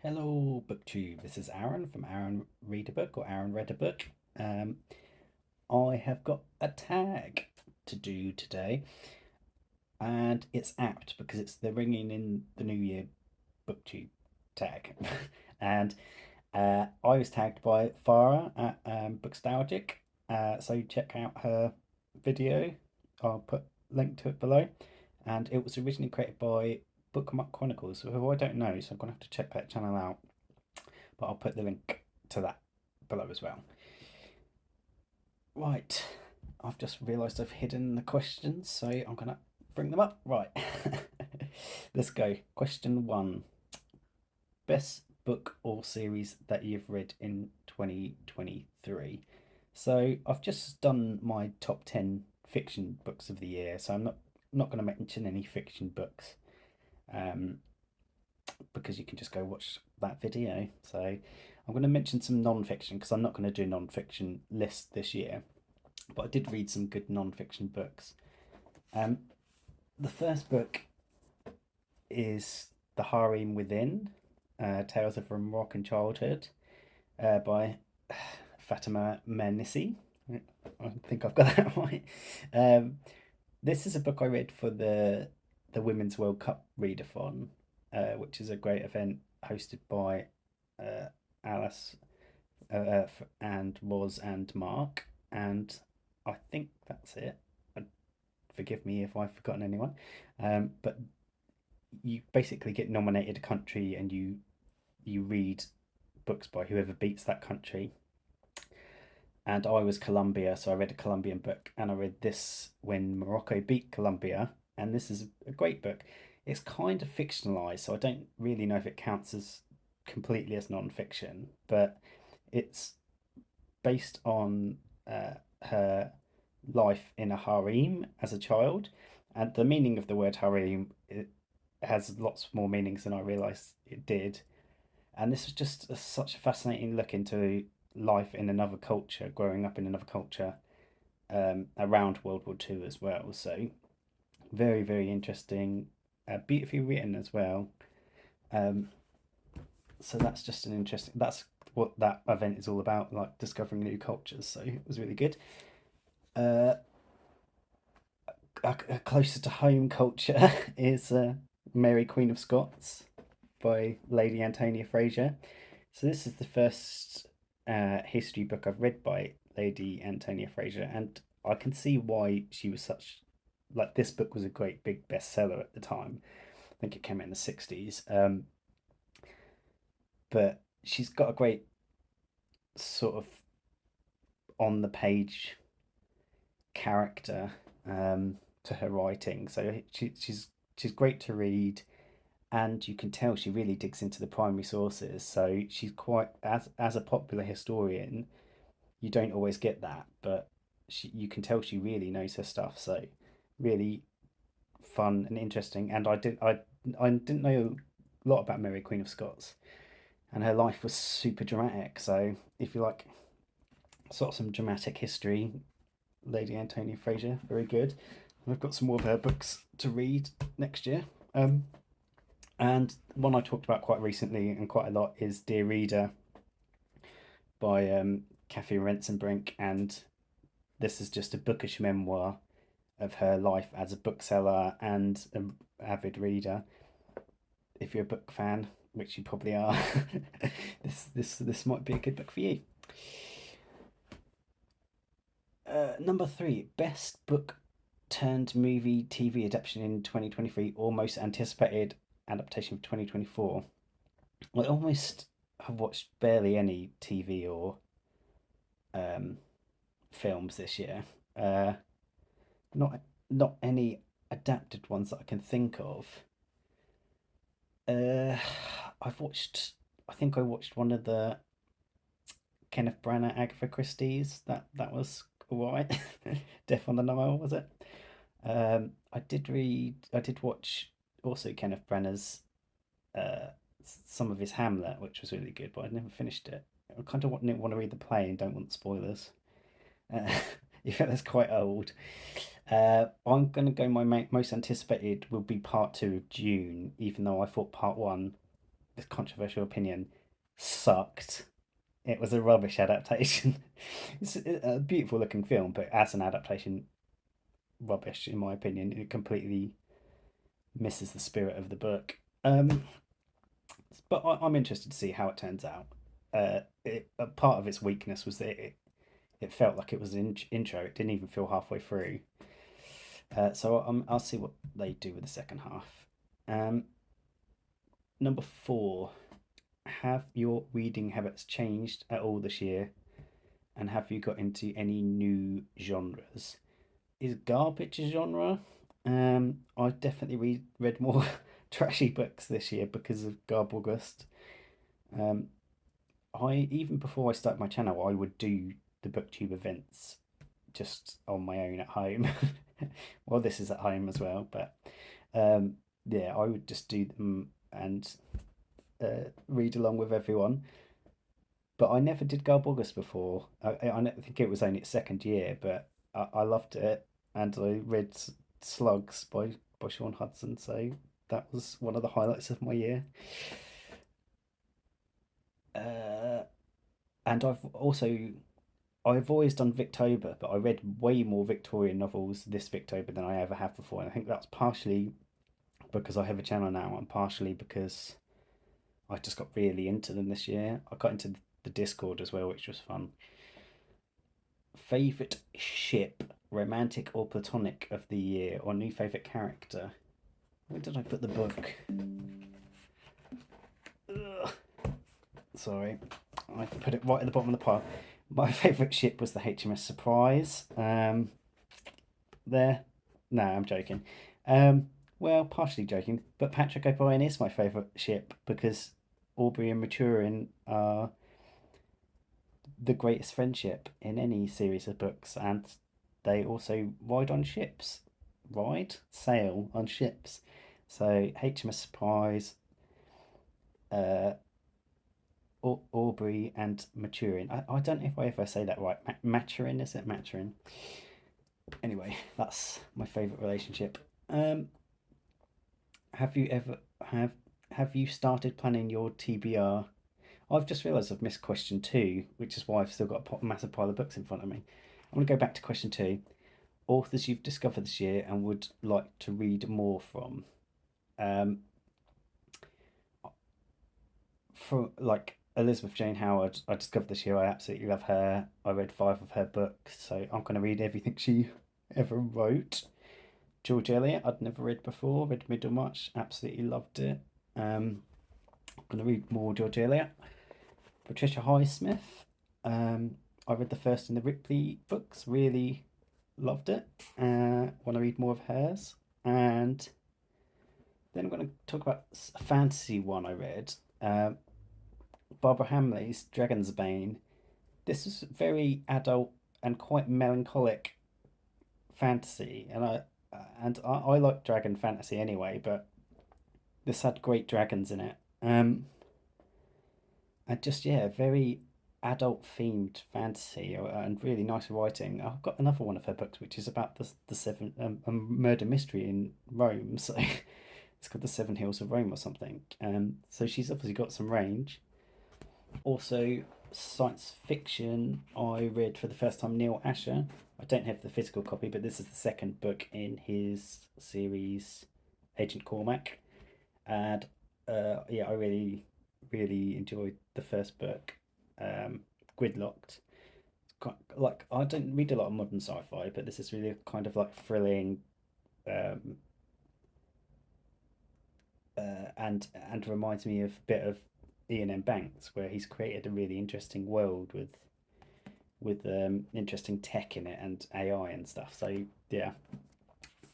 Hello, Booktube. This is Aaron from Aaron Read a Book or Aaron Read a Book. Um, I have got a tag to do today, and it's apt because it's the ringing in the New Year Booktube tag, and I was tagged by Farah at Bookstalgic. So check out her video. I'll put link to it below, and it was originally created by Bookmark Chronicles, who I don't know, so I'm gonna have to check that channel out, but I'll put the link to that below as well. Right, I've just realised I've hidden the questions, so I'm gonna bring them up. Right, let's go. Question one: best book or series that you've read in 2023. So I've just done my top 10 fiction books of the year, so I'm not going to mention any fiction books, um, because you can just go watch that video. So I'm going to mention some non-fiction because I'm not going to do a non-fiction list this year, but I did read some good non-fiction books. Um, the first book is The Harem Within, Tales of a Moroccan Childhood, by Fatima Mernissi. I think I've got that right. Um, this is a book I read for the Women's World Cup readathon, which is a great event hosted by Alice and Roz and Mark, and I think that's it. Forgive me if I've forgotten anyone, but you basically get nominated a country and you read books by whoever beats that country. And I was Colombia, so I read a Colombian book, and I read this when Morocco beat Colombia, and this is a great book. It's kind of fictionalized, so I don't really know if it counts as completely as non-fiction, but it's based on her life in a harem as a child, and the meaning of the word harem, it has lots more meanings than I realized it did. And this was just such a fascinating look into life in another culture, growing up in another culture, around World War Two as well. So very, very interesting, beautifully written as well. Um, so that's just an interesting. That's what that event is all about, like discovering new cultures. So it was really good. Uh, Closer to home culture is Mary Queen of Scots by Lady Antonia Fraser. So this is the first history book I've read by Lady Antonia Fraser, and I can see why she was such, like, this book was a great big bestseller at the time. I think it came out in the 60s. But she's got a great sort of on the page character, to her writing. So she's great to read, and you can tell she really digs into the primary sources. So she's quite, as a popular historian, you don't always get that, but you can tell she really knows her stuff. So really fun and interesting. And I didn't know a lot about Mary Queen of Scots, and her life was super dramatic. So if you like sort of some dramatic history, Lady Antonia Fraser, very good. And I've got some more of her books to read next year. And one I talked about quite recently and quite a lot is Dear Reader by Kathy Rensenbrink, and this is just a bookish memoir of her life as a bookseller and an avid reader. If you're a book fan, which you probably are, this might be a good book for you. Number three, best book turned movie TV adaptation in 2023, or most anticipated adaptation of 2024. I almost have watched barely any TV or um, films this year. Not not any adapted ones that I can think of. Uh, I've watched. I think I watched one of the Kenneth Branagh Agatha Christie's. That was alright. Death on the Nile, was it? I did read. I did watch also Kenneth Branagh's uh, some of his Hamlet, which was really good, but I never finished it. I kind of didn't want to read the play and don't want spoilers. Uh, yeah, that's quite old. I'm going to go, my most anticipated will be part two of June, even though I thought part one controversial opinion, sucked. It was a rubbish adaptation. It's a beautiful looking film, but as an adaptation, rubbish in my opinion. It completely misses the spirit of the book. But I'm interested to see how it turns out. A part of its weakness was that it felt like it was an intro. It didn't even feel halfway through. So I'll see what they do with the second half. Number 4. Have your reading habits changed at all this year? And have you got into any new genres? Is garbage a genre? I've definitely read more trashy books this year because of Garb August. Um, I even before I started my channel, I would do the Booktube events just on my own at home. Well, this is at home as well, but yeah, I would just do them and read along with everyone. But I never did Garb August before. I think it was only its second year, but I loved it, and I read Slugs by Sean Hudson, so that was one of the highlights of my year. Uh, and I've always done Victober, but I read way more Victorian novels this Victober than I ever have before, and I think that's partially because I have a channel now, and partially because I just got really into them this year. I got into the Discord as well, which was fun. Favorite ship, romantic or platonic, of the year, or new favorite character? Where did I put the book? Ugh. Sorry, I put it right at the bottom of the pile. My favourite ship was the HMS Surprise. There. No, I'm joking. Well, partially joking, but Patrick O'Brien is my favourite ship because Aubrey and Maturin are the greatest friendship in any series of books, and they also ride on ships. Sail on ships. So HMS Surprise, uh, Aubrey and Maturin. I don't know if I ever say that right. Maturin, is it? Maturin. Anyway, that's my favourite relationship. Have you ever have you started planning your TBR? I've just realised I've missed question 2, which is why I've still got a massive pile of books in front of me. I'm going to go back to question 2. Authors you've discovered this year and would like to read more from. For like Elizabeth Jane Howard, I discovered this year. I absolutely love her. I read 5 of her books, so I'm going to read everything she ever wrote. George Eliot, I'd never read before. Read Middlemarch, absolutely loved it. I'm going to read more George Eliot. Patricia Highsmith, I read the first in the Ripley books, really loved it. Want to read more of hers. And then I'm going to talk about a fantasy one I read. Barbara Hamley's Dragon's Bane. This is very adult and quite melancholic fantasy, and I like dragon fantasy anyway, but this had great dragons in it. And just yeah, very adult themed fantasy and really nice writing. I've got another one of her books which is about the seven a murder mystery in Rome, so it's called The Seven Hills of Rome or something. So she's obviously got some range. Also, science fiction. I read for the first time Neil Asher. I don't have the physical copy, but this is the second book in his series, Agent Cormac, and yeah, I really enjoyed the first book, Gridlocked. Like I don't read a lot of modern sci-fi, but this is really kind of like thrilling, um, and reminds me of a bit of Ian M. Banks, where he's created a really interesting world with interesting tech in it and AI and stuff. So yeah,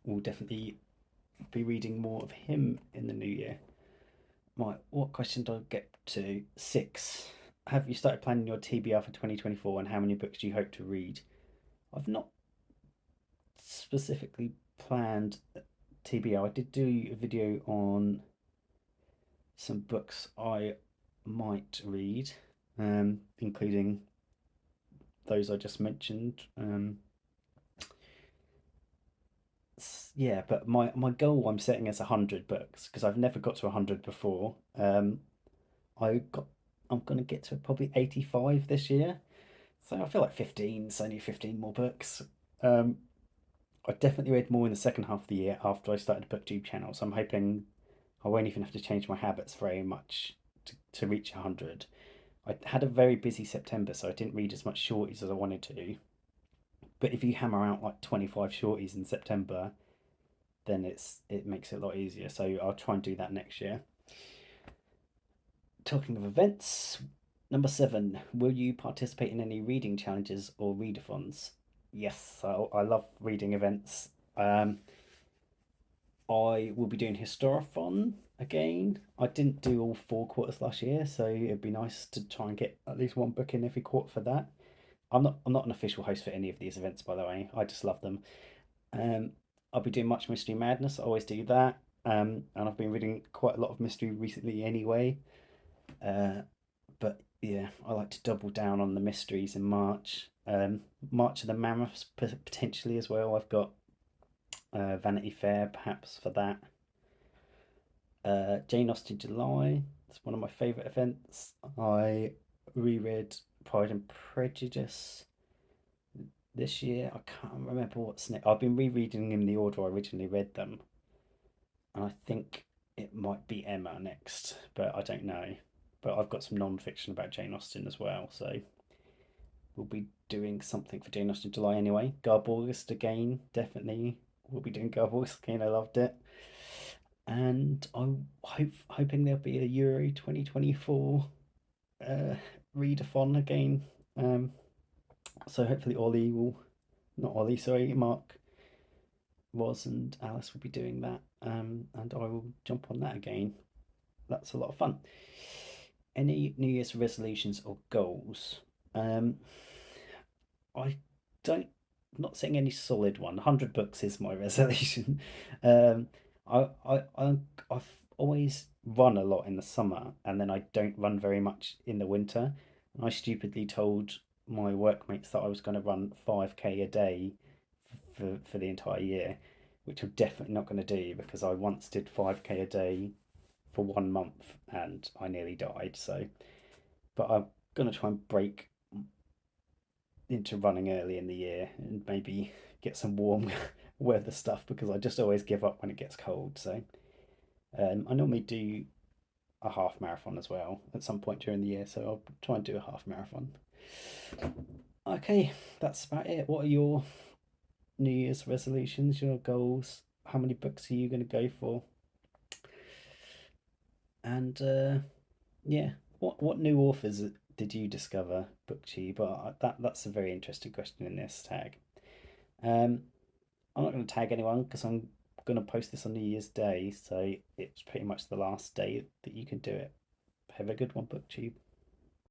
we'll definitely be reading more of him in the new year. Right, what question do I get to? 6. Have you started planning your TBR for 2024 and how many books do you hope to read? I've not specifically planned TBR. I did do a video on some books I might read, including those I just mentioned. Yeah, but my goal I'm setting is 100 books because I've never got to 100 before. I got I'm gonna get to probably 85 this year. So I feel like 15, so only 15 more books. Um, I definitely read more in the second half of the year after I started the Booktube channel. So I'm hoping I won't even have to change my habits very much to reach 100. I had a very busy September, so I didn't read as much shorties as I wanted to. But if you hammer out like 25 shorties in September, then it makes it a lot easier. So I'll try and do that next year. Talking of events, number 7, will you participate in any reading challenges or readathons? Yes, I love reading events. I will be doing Historathon again. I didn't do all 4 quarters last year, so it'd be nice to try and get at least one book in every quarter for that. I'm not an official host for any of these events, by the way. I just love them. Um, I'll be doing Much Mystery Madness. I always do that. And I've been reading quite a lot of mystery recently anyway. But yeah, I like to double down on the mysteries in March. March of the Mammoths potentially as well. I've got Vanity Fair perhaps for that. Jane Austen July. It's one of my favourite events. I reread Pride and Prejudice this year. I can't remember what's next. I've been rereading in the order I originally read them, and I think it might be Emma next, but I don't know. But I've got some non-fiction about Jane Austen as well, so we'll be doing something for Jane Austen July anyway. Garb August again, definitely. We'll be doing Garb August again. I loved it, and I'm hoping there'll be a Euro 2024 uh, readathon again. Um, so hopefully Ollie will, not Ollie, sorry, Mark was and Alice will be doing that, and I will jump on that again. That's a lot of fun. Any New Year's resolutions or goals? Um, I don't, not saying any solid one. 100 books is my resolution. Um, I've always run a lot in the summer, and then I don't run very much in the winter. And I stupidly told my workmates that I was going to run 5K a day for the entire year, which I'm definitely not going to do because I once did 5K a day for 1 month and I nearly died. So, but I'm going to try and break into running early in the year and maybe get some warm weather stuff because I just always give up when it gets cold. So, I normally do a half marathon as well at some point during the year. So I'll try and do a half marathon. Okay, that's about it. What are your New Year's resolutions, your goals? How many books are you going to go for? And yeah, what new authors did you discover, Booktube? But that's a very interesting question in this tag. Um, I'm not going to tag anyone because I'm going to post this on New Year's Day, so it's pretty much the last day that you can do it. Have a good one, Booktube.